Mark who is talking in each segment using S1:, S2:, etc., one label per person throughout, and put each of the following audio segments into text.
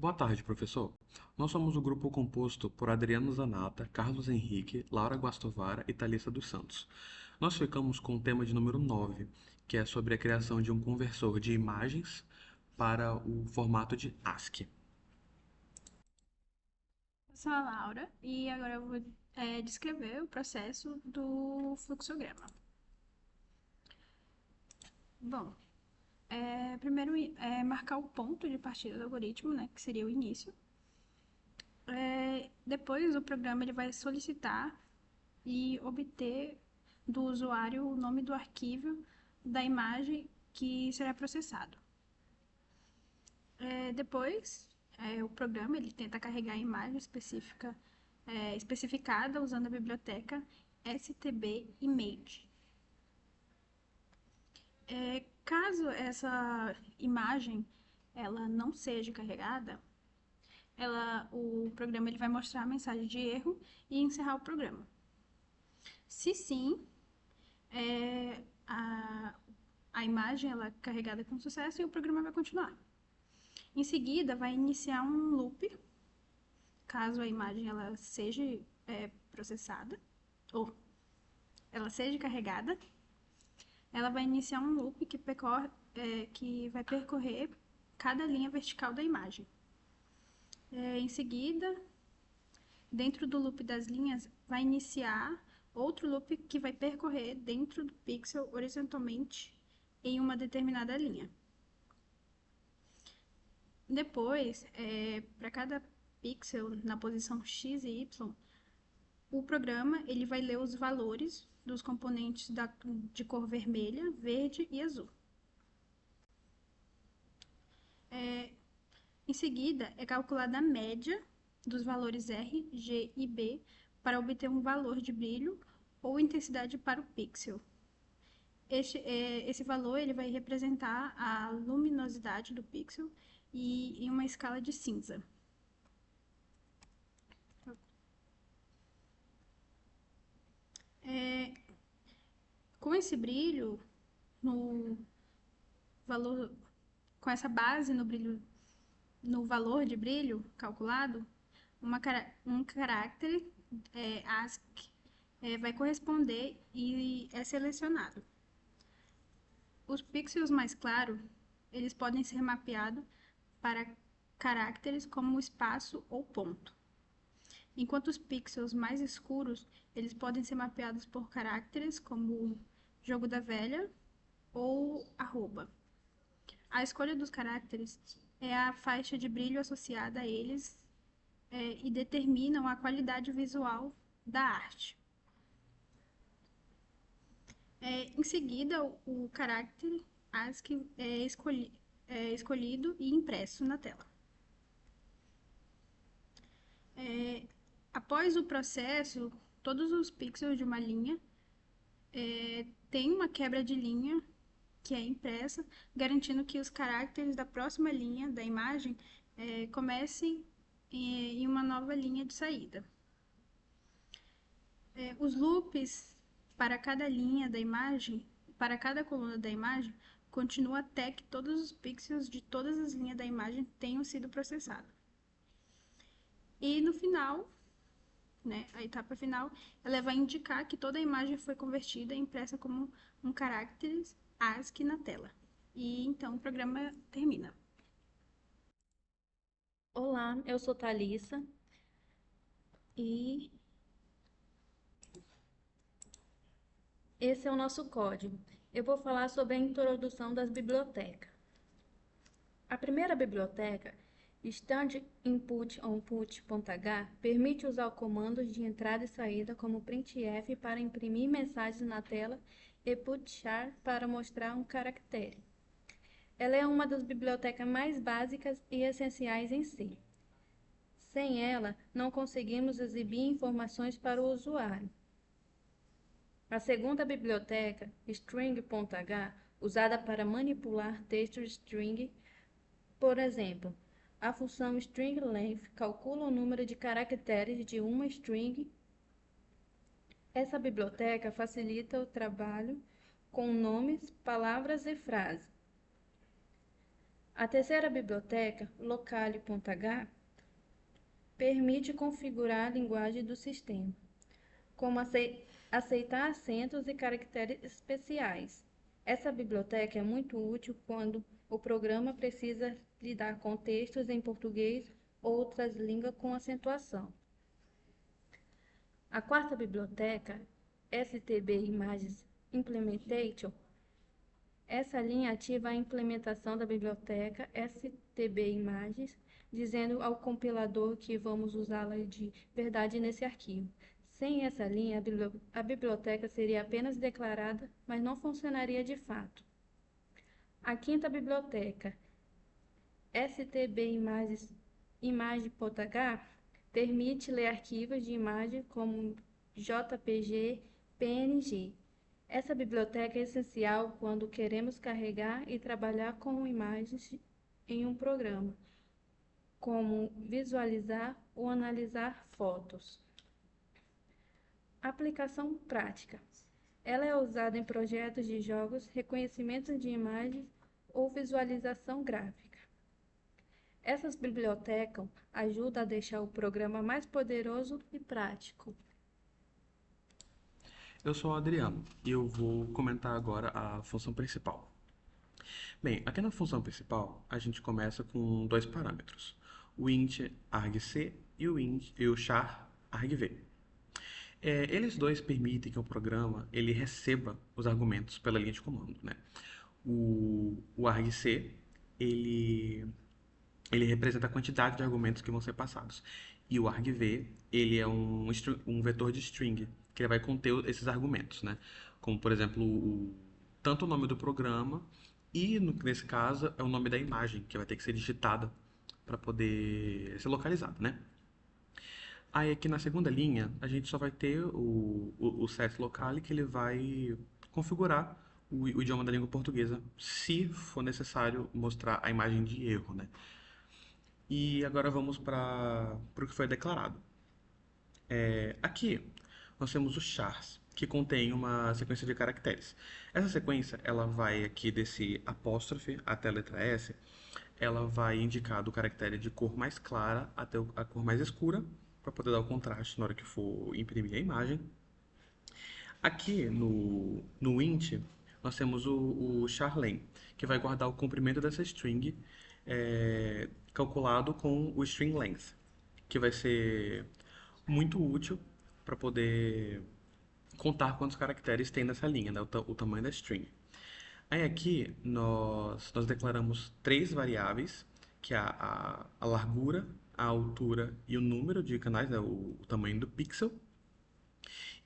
S1: Boa tarde, professor. Nós somos o grupo composto por Adriano Zanata, Carlos Henrique, Laura Guastovara e Thalissa dos Santos. Nós ficamos com o tema de número 9, que é sobre a criação de um conversor de imagens para o formato de ASCII.
S2: Eu sou a Laura e agora eu vou descrever o processo do fluxograma. Bom, primeiro marcar o ponto de partida do algoritmo, né, que seria o início. Depois o programa ele vai solicitar e obter do usuário o nome do arquivo da imagem que será processado. Depois, o programa ele tenta carregar a imagem específica, especificada usando a biblioteca STB Image. Caso essa imagem ela não seja carregada, o programa ele vai mostrar a mensagem de erro e encerrar o programa. Se sim, a imagem ela é carregada com sucesso e o programa vai continuar. Em seguida, vai iniciar um loop, caso a imagem ela seja processada ou ela seja carregada. Ela vai iniciar um loop que vai percorrer cada linha vertical da imagem. Em seguida, dentro do loop das linhas, vai iniciar outro loop que vai percorrer dentro do pixel horizontalmente em uma determinada linha. Depois, para cada pixel na posição x e y, o programa ele vai ler os valores dos componentes de cor vermelha, verde e azul. Em seguida, é calculada a média dos valores R, G e B para obter um valor de brilho ou intensidade para o pixel. Esse valor ele vai representar a luminosidade do pixel em uma escala de cinza. Com esse brilho, no valor, com essa base no brilho, no valor de brilho calculado, um caráter ASCII vai corresponder e é selecionado. Os pixels mais claros, eles podem ser mapeados para caracteres como espaço ou ponto, enquanto os pixels mais escuros, eles podem ser mapeados por caracteres como jogo da velha ou arroba. A escolha dos caracteres é a faixa de brilho associada a eles e determinam a qualidade visual da arte. Em seguida, o caráter ASCII é escolhido e impresso na tela. Após o processo, todos os pixels de uma linha têm uma quebra de linha que é impressa, garantindo que os caracteres da próxima linha da imagem comecem em uma nova linha de saída. Os loops para cada linha da imagem, para cada coluna da imagem, continua até que todos os pixels de todas as linhas da imagem tenham sido processados. E no final, né, a etapa final, ela vai indicar que toda a imagem foi convertida e impressa como um caractere ASCII na tela. E então o programa termina.
S3: Olá, eu sou Thalissa e esse é o nosso código. Eu vou falar sobre a introdução das bibliotecas. A primeira biblioteca, standInputOnPut.h, permite usar comandos de entrada e saída como printf para imprimir mensagens na tela e putchar para mostrar um caractere. Ela é uma das bibliotecas mais básicas e essenciais em si. Sem ela, não conseguimos exibir informações para o usuário. A segunda biblioteca, string.h, usada para manipular texto string, por exemplo, a função string_length calcula o número de caracteres de uma string. Essa biblioteca facilita o trabalho com nomes, palavras e frases. A terceira biblioteca, locale.h, permite configurar a linguagem do sistema, como aceitar acentos e caracteres especiais. Essa biblioteca é muito útil quando o programa precisa lidar com textos em português ou outras línguas com acentuação. A quarta biblioteca, STB Images Implementation, essa linha ativa a implementação da biblioteca STB Images, dizendo ao compilador que vamos usá-la de verdade nesse arquivo. Sem essa linha, a biblioteca seria apenas declarada, mas não funcionaria de fato. A quinta biblioteca, STB Image.h, permite ler arquivos de imagem como JPG, PNG. Essa biblioteca é essencial quando queremos carregar e trabalhar com imagens em um programa, como visualizar ou analisar fotos. Aplicação prática. Ela é usada em projetos de jogos, reconhecimento de imagens ou visualização gráfica. Essas bibliotecas ajudam a deixar o programa mais poderoso e prático.
S1: Eu sou o Adriano e eu vou comentar agora a função principal. Bem, aqui na função principal, a gente começa com dois parâmetros, o int argc e o char argv. Eles dois permitem que o programa ele receba os argumentos pela linha de comando, né? O argc ele, ele representa a quantidade de argumentos que vão ser passados. E o argv ele é um vetor de string que ele vai conter esses argumentos, né? Como, por exemplo, tanto o nome do programa e, nesse caso, é o nome da imagem, que vai ter que ser digitada para poder ser localizada, né? Aí aqui na segunda linha, a gente só vai ter o set locale que ele vai configurar o idioma da língua portuguesa, se for necessário mostrar a imagem de erro, né? E agora vamos para o que foi declarado. Aqui nós temos o chars, que contém uma sequência de caracteres. Essa sequência, ela vai aqui desse apóstrofe até a letra S, ela vai indicar do caractere de cor mais clara até a cor mais escura, para poder dar o contraste na hora que for imprimir a imagem. Aqui no int, nós temos o charlen, que vai guardar o comprimento dessa string calculado com o string length, que vai ser muito útil para poder contar quantos caracteres tem nessa linha, né, o tamanho da string. Aí aqui nós declaramos três variáveis, que é a largura, a altura e o número de canais, né, o tamanho do pixel.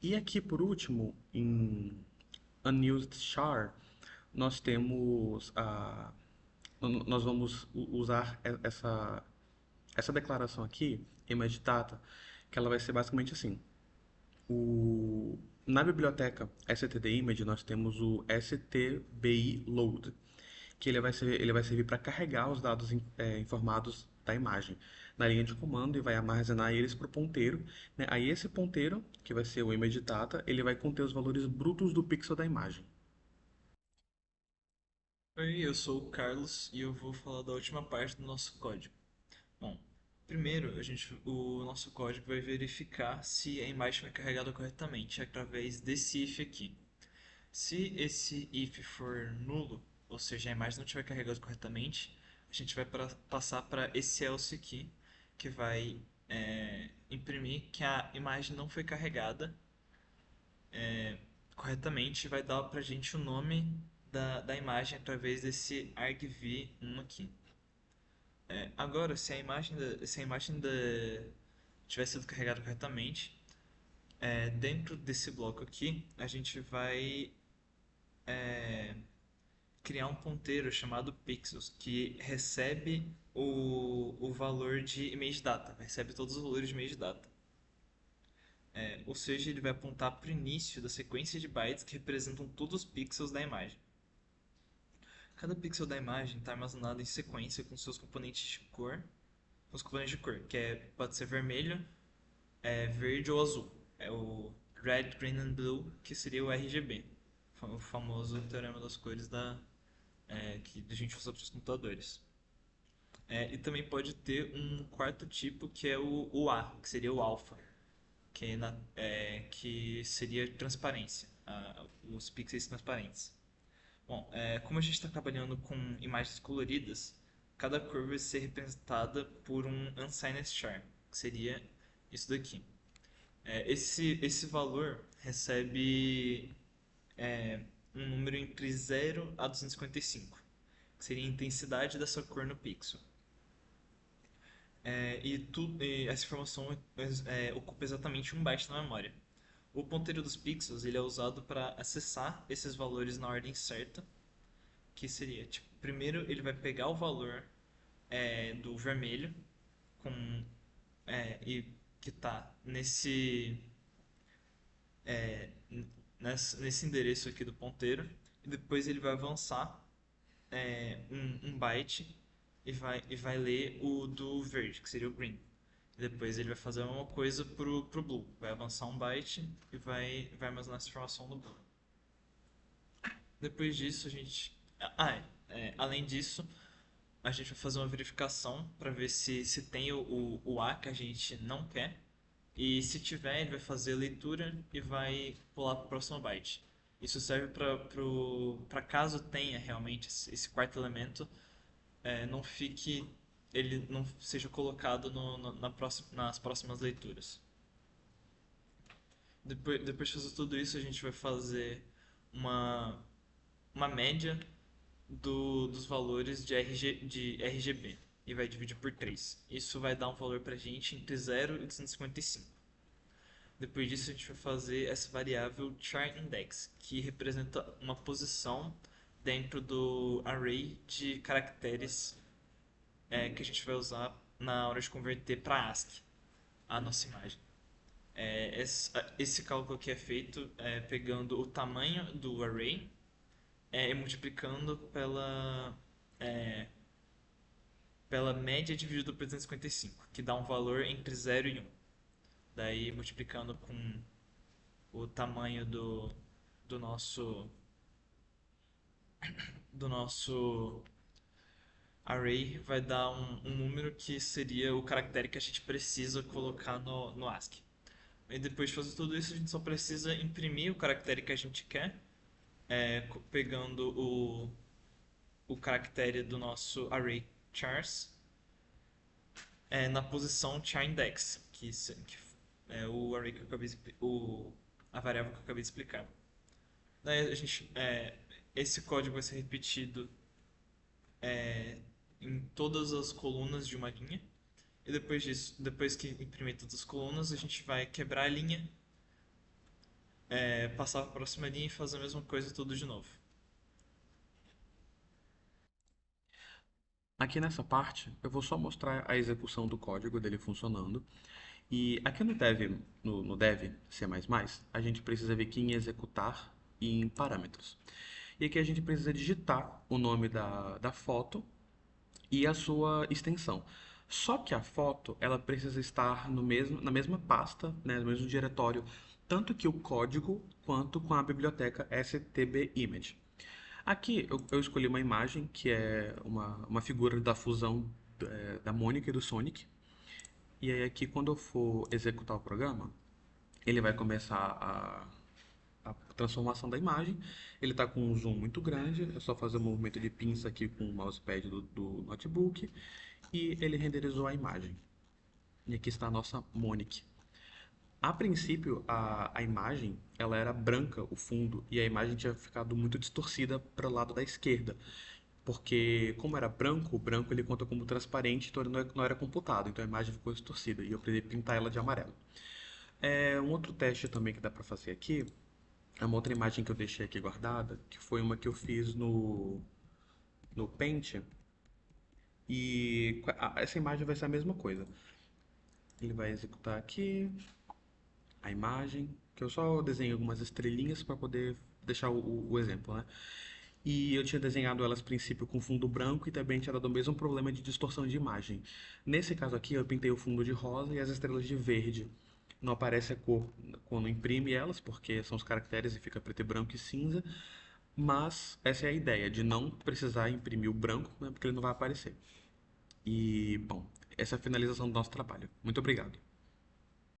S1: E aqui, por último, em unused char, nós temos nós vamos usar essa declaração aqui, image data, que ela vai ser basicamente assim. Na biblioteca stdimage nós temos o stbi load, que ele vai servir para carregar os dados informados da imagem na linha de comando e vai armazenar eles para o ponteiro, né? Aí esse ponteiro, que vai ser o image data, ele vai conter os valores brutos do pixel da imagem.
S4: Oi, eu sou o Carlos e eu vou falar da última parte do nosso código. Bom, primeiro o nosso código vai verificar se a imagem foi carregada corretamente através desse if aqui. Se esse if for nulo, ou seja, a imagem não estiver carregada corretamente, a gente vai passar para esse else aqui, que vai imprimir que a imagem não foi carregada corretamente, vai dar para a gente o nome da imagem através desse argv1 aqui. Agora, se a imagem tiver sido carregada corretamente, dentro desse bloco aqui, a gente vai criar um ponteiro chamado pixels, que recebe o valor de image data, recebe todos os valores de image data. Ou seja, ele vai apontar para o início da sequência de bytes que representam todos os pixels da imagem. Cada pixel da imagem está armazenado em sequência com seus componentes de cor, que pode ser vermelho, verde ou azul. É o Red, Green and Blue, que seria o RGB, o famoso teorema das cores que a gente usa para os computadores. E também pode ter um quarto tipo que é o A, que seria o alfa, que seria transparência, os pixels transparentes. Bom, como a gente está trabalhando com imagens coloridas, cada cor vai ser representada por um unsigned char, que seria isso daqui. Esse valor recebe um número entre 0 a 255, que seria a intensidade dessa cor no pixel. E essa informação ocupa exatamente um byte na memória. O ponteiro dos pixels ele é usado para acessar esses valores na ordem certa, que seria, tipo, primeiro ele vai pegar o valor do vermelho com, e que está nesse endereço aqui do ponteiro, e depois ele vai avançar um byte e vai ler o do verde, que seria o green. Depois ele vai fazer a mesma coisa pro blue. Vai avançar um byte e vai armazenar essa informação no blue. Depois disso, a gente. Além disso, a gente vai fazer uma verificação para ver se tem o A que a gente não quer. E se tiver, ele vai fazer a leitura e vai pular para o próximo byte. Isso serve para caso tenha realmente esse quarto elemento, não fique, ele não seja colocado nas próximas leituras. Depois de fazer tudo isso, a gente vai fazer uma, uma média dos valores de RGB e vai dividir por 3. Isso vai dar um valor para a gente entre 0 e 255. Depois disso, a gente vai fazer essa variável char_index, que representa uma posição dentro do array de caracteres que a gente vai usar na hora de converter para ASCII a nossa imagem. Esse cálculo aqui é feito pegando o tamanho do array e multiplicando pela média dividido por 355, que dá um valor entre 0 e 1. Daí multiplicando com o tamanho do nosso array vai dar um número que seria o caractere que a gente precisa colocar no ASCII. E depois de fazer tudo isso, a gente só precisa imprimir o caractere que a gente quer, pegando o caractere do nosso array chars na posição char_index, que é o array que eu acabei a variável que eu acabei de explicar. Daí esse código vai ser repetido em todas as colunas de uma linha. E depois disso, depois que imprimir todas as colunas, a gente vai quebrar a linha, passar para a próxima linha e fazer a mesma coisa tudo de novo.
S1: Aqui nessa parte, eu vou só mostrar a execução do código dele funcionando. E aqui no dev C++, a gente precisa vir aqui em executar e em parâmetros. E aqui a gente precisa digitar o nome da foto e a sua extensão. Só que a foto, ela precisa estar na mesma pasta, né, no mesmo diretório, tanto que o código quanto com a biblioteca stbimage. Aqui eu escolhi uma imagem que é uma figura da fusão da Mônica e do Sonic. E aí aqui quando eu for executar o programa, ele vai começar a transformação da imagem. Ele está com um zoom muito grande, é só fazer um movimento de pinça aqui com o mousepad do notebook e ele renderizou a imagem. E aqui está a nossa Monique. A princípio, a imagem ela era branca, o fundo, e a imagem tinha ficado muito distorcida para o lado da esquerda. Porque, como era branco, o branco ele conta como transparente, então ele não era computado, então a imagem ficou distorcida e eu precisei pintar ela de amarelo. Um outro teste também que dá para fazer aqui é uma outra imagem que eu deixei aqui guardada, que foi uma que eu fiz no Paint. E essa imagem vai ser a mesma coisa. Ele vai executar aqui a imagem, que eu só desenhei algumas estrelinhas para poder deixar o exemplo, né? E eu tinha desenhado elas a princípio com fundo branco e também tinha dado o mesmo problema de distorção de imagem. Nesse caso aqui, eu pintei o fundo de rosa e as estrelas de verde. Não aparece a cor quando imprime elas, porque são os caracteres e fica preto e branco e cinza. Mas essa é a ideia, de não precisar imprimir o branco, né, porque ele não vai aparecer. E, bom, essa é a finalização do nosso trabalho. Muito obrigado.